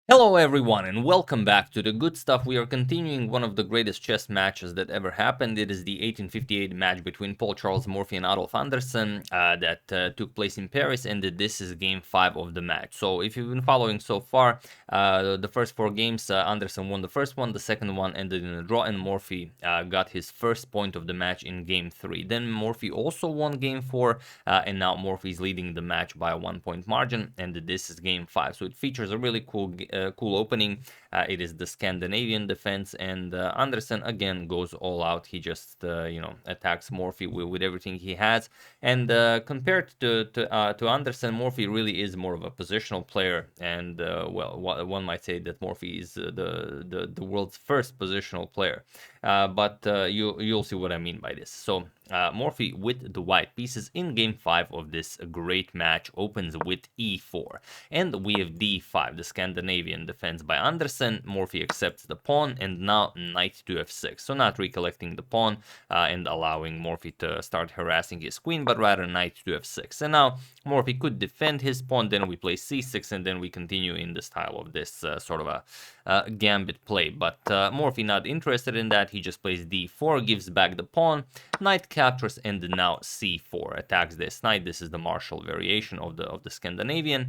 Hello everyone and welcome back to the good stuff. We are continuing one of the greatest chess matches that ever happened. It is the 1858 match between Paul Charles Morphy and Adolf Anderssen that took place in Paris, and this is game 5 of the match. So if you've been following so far, the first 4 games, Anderssen won the first one, the second one ended in a draw, and Morphy got his first point of the match in game 3. Then Morphy also won game 4, and now Morphy is leading the match by a 1-point margin, and this is game 5. So it features a really cool opening. It is the Scandinavian defense, and Anderssen again goes all out. He just attacks Morphy with everything he has. And compared to Anderssen, Morphy really is more of a positional player. And well, one might say that Morphy is the world's first positional player. But you'll see what I mean by this. So Morphy with the white pieces in game 5 of this great match opens with e4, and we have d5, the Scandinavian defense by Anderssen. Morphy accepts the pawn, and now knight to f6, so not recollecting the pawn and allowing Morphy to start harassing his queen, but rather knight to f6. And now Morphy could defend his pawn, then we play c6, and then we continue in the style of this sort of a gambit play. But Morphy not interested in that. He just plays d4, gives back the pawn, knight captures, and now c4 attacks this knight. This is the Marshall variation of the Scandinavian.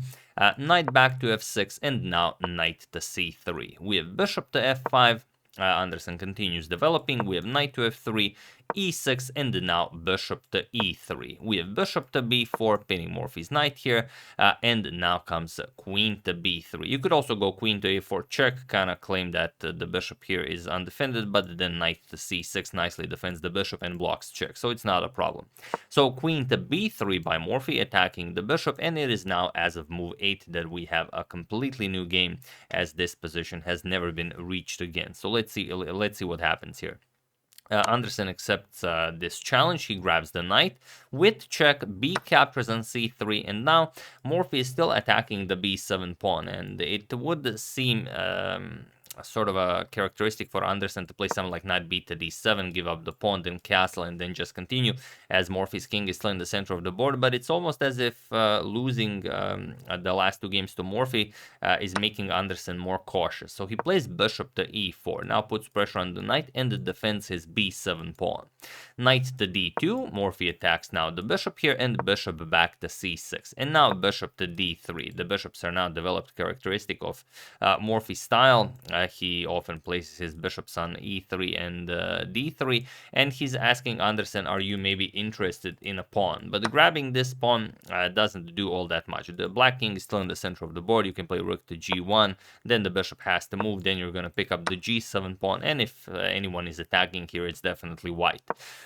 Knight back to f6, and now knight to c3. We have bishop to f5. Anderssen continues developing. We have knight to f3, e6, and now bishop to e3. We have bishop to b4, pinning Morphy's knight here, and now comes queen to b3. You could also go queen to a4 check, kind of claim that the bishop here is undefended, but then knight to c6 nicely defends the bishop and blocks check, so it's not a problem. So queen to b3 by Morphy, attacking the bishop, and it is now as of move 8 that we have a completely new game, as this position has never been reached again. So let's see what happens here. Anderssen accepts this challenge. He grabs the knight with check, b captures on c3, and now Morphy is still attacking the b7 pawn, and it would seem sort of a characteristic for Anderssen to play something like knight b to d7, give up the pawn, then castle, and then just continue, as Morphy's king is still in the center of the board. But it's almost as if losing the last 2 games to Morphy is making Anderssen more cautious. So he plays bishop to e4, now puts pressure on the knight and defends his b7 pawn. Knight to d2, Morphy attacks now the bishop here, and bishop back to c6, and now bishop to d3. The bishops are now developed characteristic of Morphy's style. He often places his bishops on e3 and d3, and he's asking Anderssen, are you maybe interested in a pawn? But grabbing this pawn doesn't do all that much. The black king is still in the center of the board. You can play rook to g1, then the bishop has to move, then you're going to pick up the g7 pawn, and if anyone is attacking here, it's definitely white.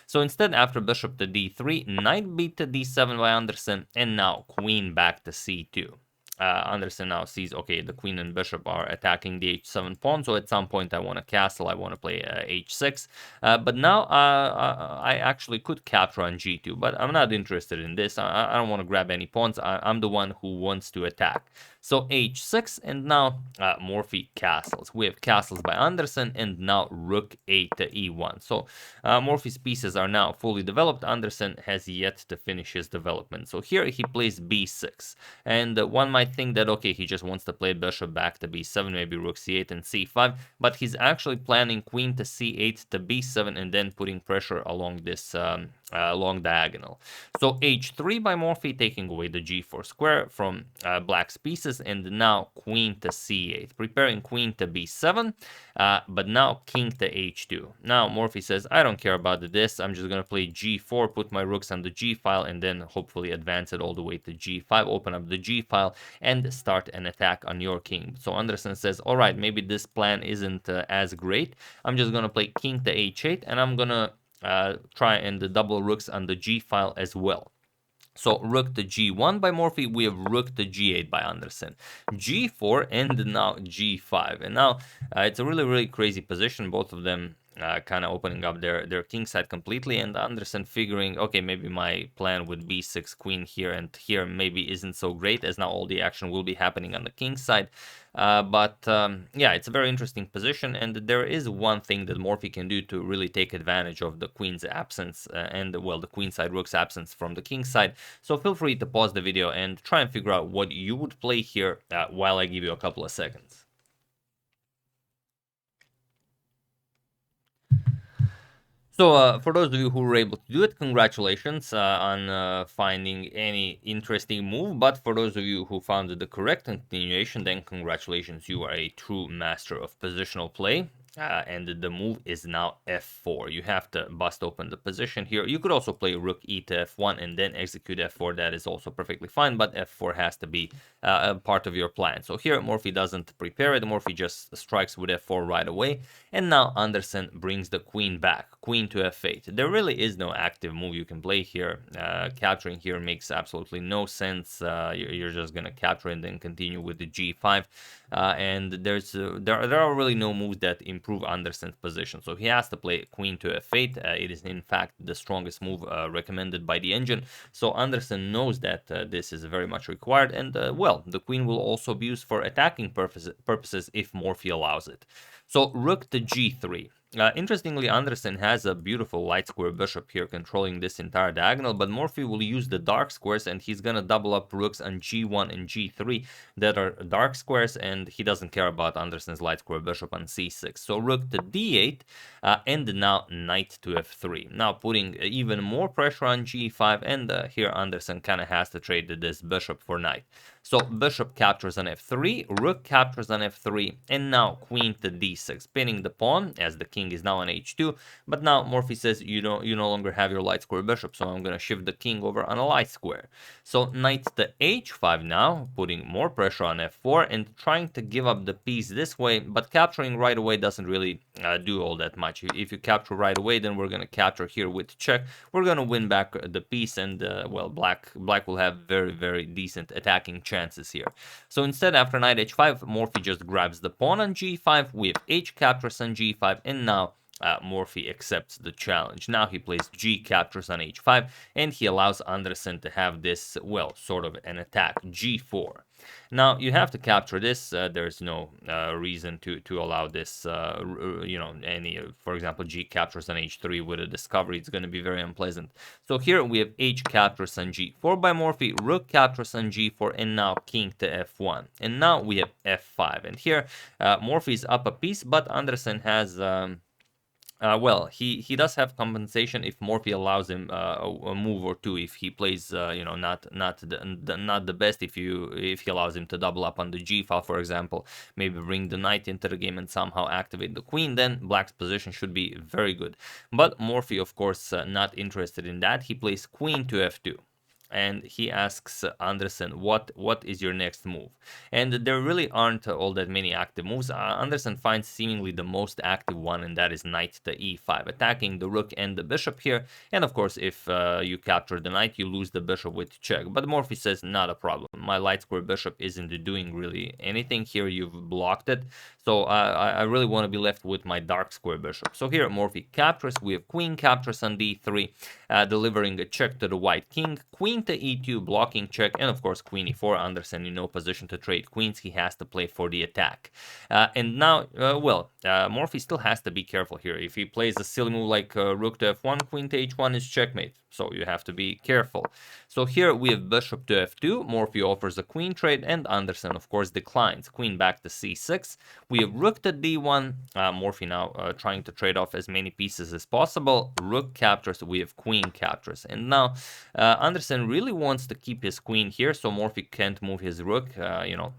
So instead, after bishop to d3, knight b to d7 by Anderssen, and now queen back to c2. Anderssen now sees, okay, the queen and bishop are attacking the h7 pawn, so at some point I want to castle, I want to play h6, but now I actually could capture on g2, but I'm not interested in this. I don't want to grab any pawns. I'm the one who wants to attack. So h6, and now Morphy castles. We have castles by Anderssen, and now rook a to e1. So Morphy's pieces are now fully developed. Anderssen has yet to finish his development. So here he plays b6, and one might think that, okay, he just wants to play bishop back to b7, maybe rook c8 and c5, but he's actually planning queen to c8 to b7, and then putting pressure along this long diagonal. So h3 by Morphy, taking away the g4 square from black's pieces, and now queen to c8, preparing queen to b7, but now king to h2. Now Morphy says, I don't care about this, I'm just going to play g4, put my rooks on the g file, and then hopefully advance it all the way to g5, open up the g file, and start an attack on your king. So Anderssen says, all right, maybe this plan isn't as great. I'm just going to play king to h8, and I'm going to try and double rooks on the g file as well. So rook to g1 by Morphy, we have rook to g8 by Anderssen, g4, and now g5. And now it's a really crazy position, both of them kind of opening up their king side completely, and Anderssen figuring, okay, maybe my plan with b6 queen here and here maybe isn't so great, as now all the action will be happening on the king side. But yeah, it's a very interesting position, and there is one thing that Morphy can do to really take advantage of the queen's absence and, well, the queen side rook's absence from the king side. So feel free to pause the video and try and figure out what you would play here while I give you a couple of seconds. So, for those of you who were able to do it, congratulations on finding any interesting move. But for those of you who found the correct continuation, then congratulations, you are a true master of positional play. And the move is now f4. You have to bust open the position here. You could also play rook e to f1 and then execute f4. That is also perfectly fine, but f4 has to be a part of your plan. So here Morphy doesn't prepare it. Morphy just strikes with f4 right away. And now Anderssen brings the queen back. Queen to f8. There really is no active move you can play here. Capturing here makes absolutely no sense. You're just gonna capture and then continue with the g5. And there are really no moves that improve Anderssen's position. So he has to play queen to f8. It is in fact the strongest move recommended by the engine. So Anderssen knows that this is very much required. And well, the queen will also be used for attacking purposes if Morphy allows it. So rook to g3. Interestingly, Anderssen has a beautiful light square bishop here controlling this entire diagonal, but Morphy will use the dark squares and he's gonna double up rooks on g1 and g3 that are dark squares, and he doesn't care about Anderssen's light square bishop on c6. So rook to d8 and now knight to f3. Now putting even more pressure on g5, and here Anderssen kind of has to trade this bishop for knight. So bishop captures on f3, rook captures on f3, and now queen to d6, pinning the pawn as the king is now on h2. But now Morphy says you no longer have your light square bishop, so I'm going to shift the king over on a light square. So knight to h5 now, putting more pressure on f4 and trying to give up the piece this way, but capturing right away doesn't really do all that much. If you capture right away, then we're going to capture here with check. We're going to win back the piece, and well, black will have very decent attacking chances here. So instead, after knight h5, Morphy just grabs the pawn on g5. We have h captures on g5, and now Morphy accepts the challenge. Now he plays g captures on h5, and he allows Anderssen to have this, well, sort of an attack, g4. Now you have to capture this. There's no reason to allow this, any, for example, g captures on h3 with a discovery. It's going to be very unpleasant. So here we have h captures on g4 by Morphy, rook captures on g4, and now king to f1. And now we have f5. And here Morphy is up a piece, but Anderssen has... well, he does have compensation if Morphy allows him a move or two. If he plays, not the best. If he allows him to double up on the g file, for example, maybe bring the knight into the game and somehow activate the queen, then Black's position should be very good. But Morphy, of course, not interested in that. He plays queen to f2. And he asks Anderssen, what is your next move? And there really aren't all that many active moves. Anderssen finds seemingly the most active one, and that is knight to e5, attacking the rook and the bishop here. And of course, if you capture the knight, you lose the bishop with check. But Morphy says, not a problem. My light square bishop isn't doing really anything here. You've blocked it. So I really want to be left with my dark square bishop. So here Morphy captures. We have queen captures on d3, delivering a check to the white king. Queen to e2, blocking check, and of course queen e4. Anderssen in no position to trade queens. He has to play for the attack. And now, Morphy still has to be careful here. If he plays a silly move like rook to f1, queen to h1 is checkmate. So you have to be careful. So here we have bishop to f2. Morphy offers a queen trade, and Anderssen, of course, declines. Queen back to c6. We have rook to d1. Morphy now trying to trade off as many pieces as possible. Rook captures. We have queen captures. And now Anderssen really wants to keep his queen here, so Morphy can't move his rook.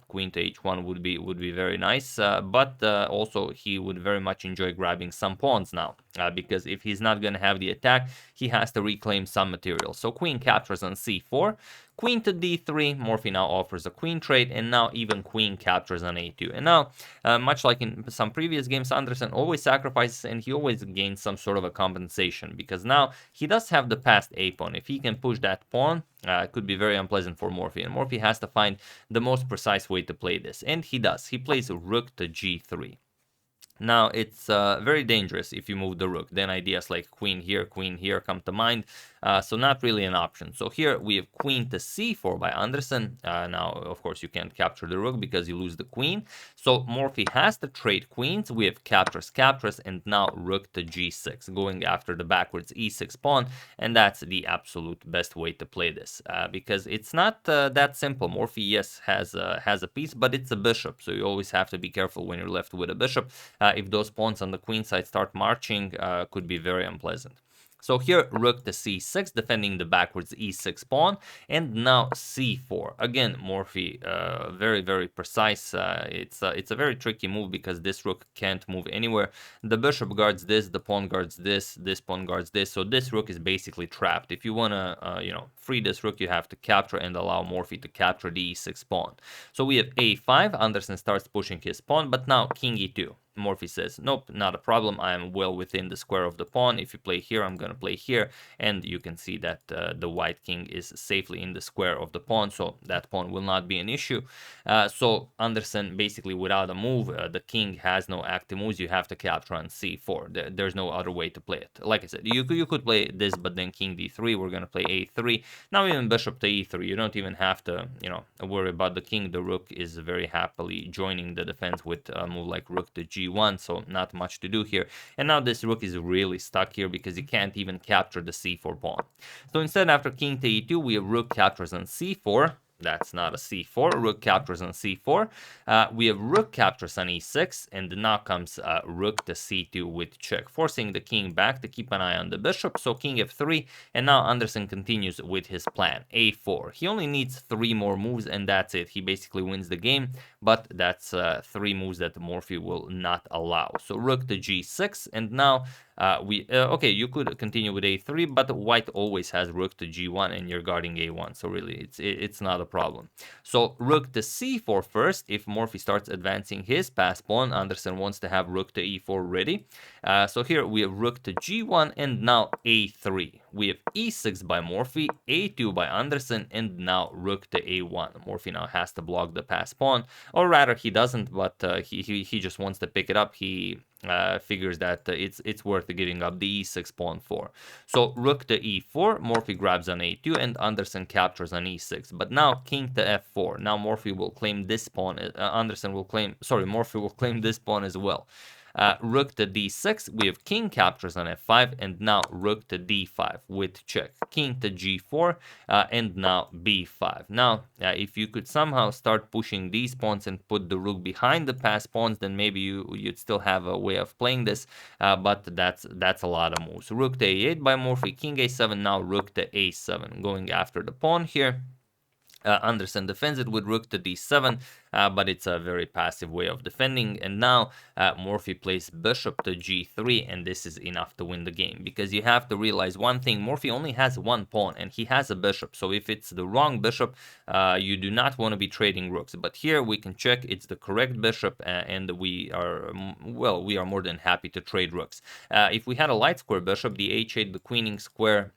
Queen to h1 would be very nice, but also he would very much enjoy grabbing some pawns now, because if he's not going to have the attack, he has to reclaim some material. So queen captures on c4. Queen to d3, Morphy now offers a queen trade, and now even queen captures on a2. And now, much like in some previous games, Anderssen always sacrifices, and he always gains some sort of a compensation, because now he does have the passed a pawn. If he can push that pawn, it could be very unpleasant for Morphy, and Morphy has to find the most precise way to play this, and he does. He plays rook to g3. Now, it's very dangerous if you move the rook. Then ideas like queen here come to mind. So not really an option. So here we have queen to c4 by Anderssen. Now, of course, you can't capture the rook because you lose the queen. So Morphy has to trade queens. We have captures, and now rook to g6, going after the backwards e6 pawn, and that's the absolute best way to play this, because it's not that simple. Morphy, yes, has a piece, but it's a bishop, so you always have to be careful when you're left with a bishop. If those pawns on the queen side start marching, could be very unpleasant. So here, rook to c6, defending the backwards e6 pawn, and now c4. Again, Morphy, very, very precise. It's a very tricky move because this rook can't move anywhere. The bishop guards this, the pawn guards this pawn guards this, so this rook is basically trapped. If you want to, free this rook, you have to capture and allow Morphy to capture the e6 pawn. So we have a5, Anderssen starts pushing his pawn, but now king e2. Morphy says, nope, not a problem. I am well within the square of the pawn. If you play here, I'm going to play here. And you can see that the white king is safely in the square of the pawn, so that pawn will not be an issue. So Anderssen, basically without a move, the king has no active moves. You have to capture on c4. There's no other way to play it. Like I said, you could play this, but then king d3. We're going to play a3. Now even bishop to e3. You don't even have to, worry about the king. The rook is very happily joining the defense with a move like rook to g1, so not much to do here. And now this rook is really stuck here because you can't even capture the c4 pawn. So instead, after king to e2, we have rook captures on c4. That's not a c4. Rook captures on c4. We have rook captures on e6, and now comes rook to c2 with check, forcing the king back to keep an eye on the bishop. So king f3, and now Anderssen continues with his plan, a4. He only needs 3 more moves, and that's it. He basically wins the game, but that's 3 moves that Morphy will not allow. So rook to g6, and now okay, you could continue with a3, but white always has rook to g1, and you're guarding a1, so really it's not a problem. So rook to c4 first. If Morphy starts advancing his pass pawn, Anderssen wants to have rook to e4 ready. So here we have rook to g1, and now a3. We have e6 by Morphy, a2 by Anderssen, and now rook to a1. Morphy now has to block the pass pawn, or rather he doesn't, but he just wants to pick it up. He figures that it's worth giving up the e6 pawn for. So rook to e4, Morphy grabs on a2, and Anderssen captures on e6. But now king to f4. Now Morphy will claim this pawn. Morphy will claim this pawn as well. Rook to d6, we have king captures on f5, and now rook to d5 with check. King to g4, and now b5. Now, if you could somehow start pushing these pawns and put the rook behind the pass pawns, then maybe you'd still have a way of playing this, but that's a lot of moves. Rook to a8 by Morphy, king a7, now rook to a7, going after the pawn here. Anderssen defends it with rook to d7, but it's a very passive way of defending. And now Morphy plays bishop to g3, and this is enough to win the game. Because you have to realize one thing, Morphy only has one pawn, and he has a bishop. So if it's the wrong bishop, you do not want to be trading rooks. But here we can check it's the correct bishop, and we are more than happy to trade rooks. If we had a light square bishop, the h8, the queening square,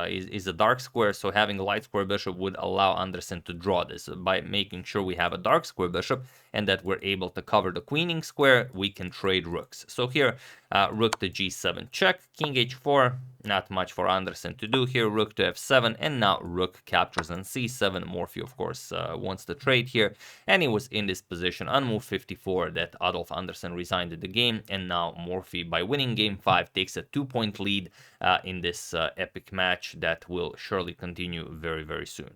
is a dark square, so having a light square bishop would allow Anderssen to draw this. By making sure we have a dark square bishop and that we're able to cover the queening square, we can trade rooks. So here, rook to g7 check, king h4, not much for Anderssen to do here, rook to f7, and now rook captures on c7. Morphy, of course, wants to trade here, and he was in this position on move 54 that Adolf Anderssen resigned the game, and now Morphy, by winning game 5, takes a 2-point lead in this epic match that will surely continue very, very soon.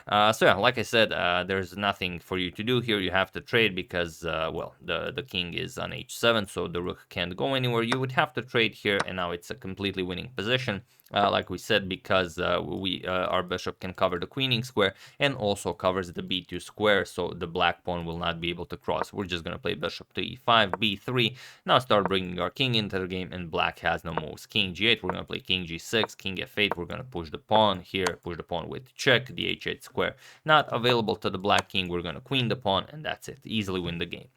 So yeah, like I said, there's nothing for you to do here. You have to trade because, the king is on h7, so the rook can't go anywhere. You would have to trade here, and now it's a completely winning position. Like we said, because our bishop can cover the queening square and also covers the b2 square, so the black pawn will not be able to cross. We're just going to play bishop to e5, b3. Now start bringing our king into the game, and black has no moves. King g8, we're going to play king g6, king f8, we're going to push the pawn here, push the pawn with check, the h8 square not available to the black king. We're going to queen the pawn, and that's it. Easily win the game.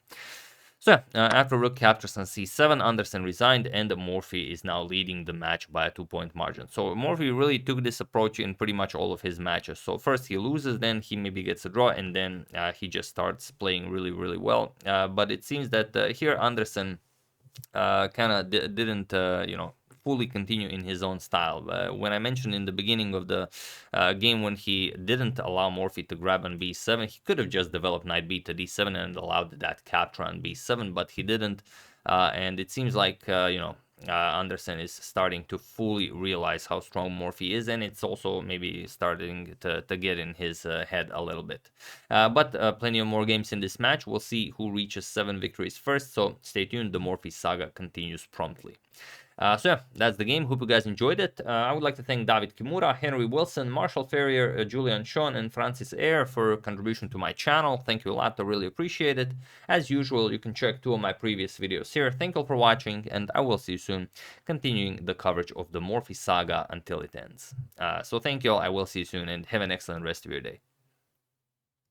So after rook captures on c7, Anderssen resigned, and Morphy is now leading the match by a 2-point margin. So Morphy really took this approach in pretty much all of his matches. So first he loses, then he maybe gets a draw, and then he just starts playing really, really well. But it seems that here Anderssen kind of didn't, fully continue in his own style. When I mentioned in the beginning of the game when he didn't allow Morphy to grab on b7, he could have just developed knight b to d7 and allowed that capture on b7, but he didn't. And it seems like, Anderssen is starting to fully realize how strong Morphy is, and it's also maybe starting to get in his head a little bit. But plenty of more games in this match. We'll see who reaches 7 victories first, so stay tuned. The Morphy saga continues promptly. So yeah, that's the game. Hope you guys enjoyed it. I would like to thank David Kimura, Henry Wilson, Marshall Ferrier, Julian Sean, and Francis Eyre for contribution to my channel. Thank you a lot. I really appreciate it. As usual, you can check 2 of my previous videos here. Thank you all for watching, and I will see you soon, continuing the coverage of the Morphy saga until it ends. So thank you all. I will see you soon, and have an excellent rest of your day.